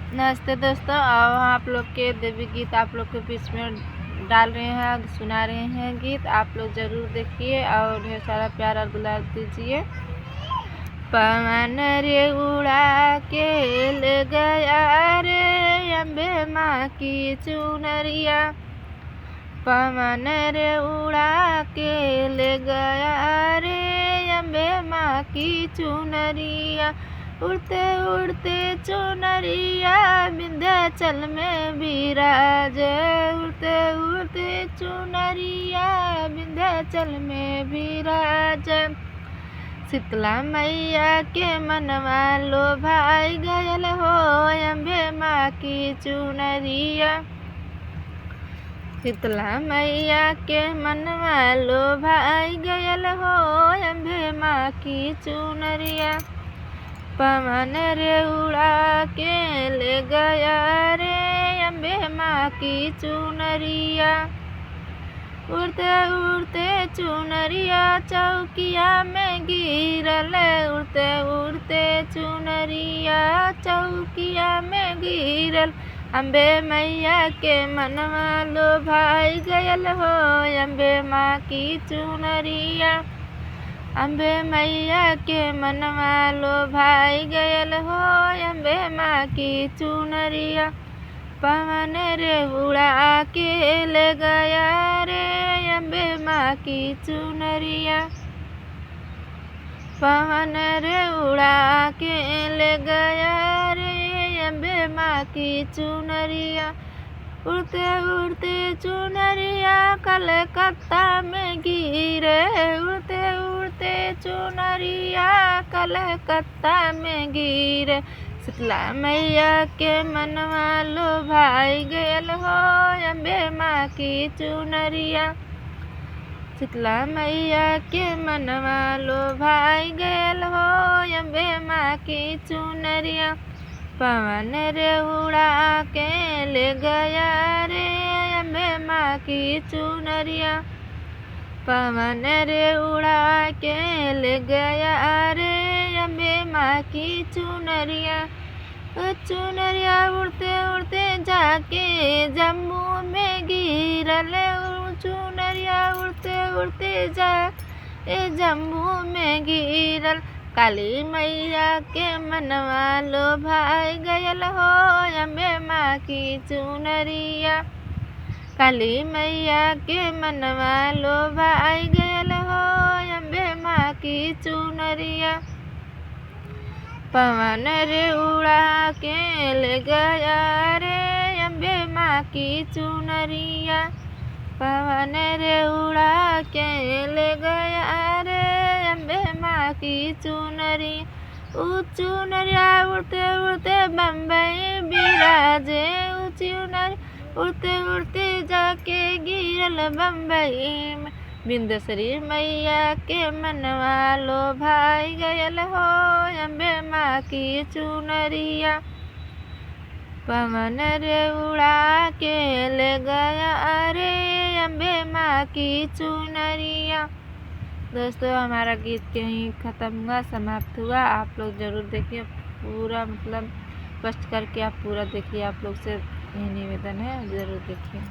नमस्ते दोस्तों, अब आप लोग के देवी गीत आप लोग के बीच में डाल रहे हैं, सुना रहे हैं गीत। आप लोग ज़रूर देखिए और ढेर सारा प्यार और दुलार दीजिए। पवन रे उड़ा के ले गया रे अम्बे माँ की चुनरिया। पवन रे उड़ा के ले गया रे अम्बे माँ की चुनरिया। उड़ते उड़ते चुनरिया विंध्याचल में विराज। उड़ते उड़ते चुनरिया विंध्याचल में विराज। शीतला मैया के मनवा लोभाई गयल हो अम्बे माँ की चुनरिया। शीतला मैया के मनवा लोभाई गयल हो अम्बे माँ की चुनरिया। पवन रे उड़ा के ले गया रे अम्बे माँ की चुनरिया। उड़ते उड़ते चुनरिया चौकिया में गिरल। उड़ते उड़ते चुनरिया चौकिया में गिरल। अम्बे मैया के मनवा लोभाई गयल हो अम्बे माँ की चुनरिया। अम्बे मैया के मनवा लोभाई गयल हो अम्बे माँ की चुनरिया। पवन रे उड़ा के ले गया रे अम्बे माँ की चुनरिया। पवन रे उड़ा के ले गया रे अम्बे माँ की चुनरिया। उड़ते उड़ते चुनरिया कलकत्ता में गिरे। उड़ते उड़ते चुनरिया कलकत्ता में गिरे। शीतला मैया के मनवा लोभाई गयल हो अम्बे माँ की चुनरिया। शीतला मैया के मनवा लोभाई गयल हो अम्बे माँ की चुनरिया। पवन रे उड़ा के ले गया रे अम्बे माँ की चुनरिया। पवन रे उड़ा के ले गया रे अम्बे माँ की चुनरिया। चुनरिया उड़ते उड़ते जाके जम्मू में गिरल। चुनरिया उड़ते उड़ते जा जम्मू में गिरल। काली मैया के मनवा लोभाई गयल हो अम्बे माँ की चुनरिया। काली मैया के मनवा लोभाई गयल हो अम्बे माँ की चुनरिया। पवन रे उड़ा के ले गया रे अम्बे माँ की चुनरिया। पवन रे उड़ा के ले गया रे अम्बे माँ की चुनरी। चुनरिया उड़ते उड़ते बम्बई बिराजे। चुनरी उड़ते उड़ते जाके गिरल बम्बई में। विंध्यश्री मैया के मनवा लोभाई गयल हो अम्बे माँ की चुनरिया। पवन रे उड़ा के ले गया रे अम्बे माँ की चुनरिया। दोस्तों, हमारा गीत यहीं ख़त्म हुआ, समाप्त हुआ। आप लोग ज़रूर देखिए पूरा, मतलब कष्ट करके आप पूरा देखिए। आप लोग से यही निवेदन है, ज़रूर देखिए।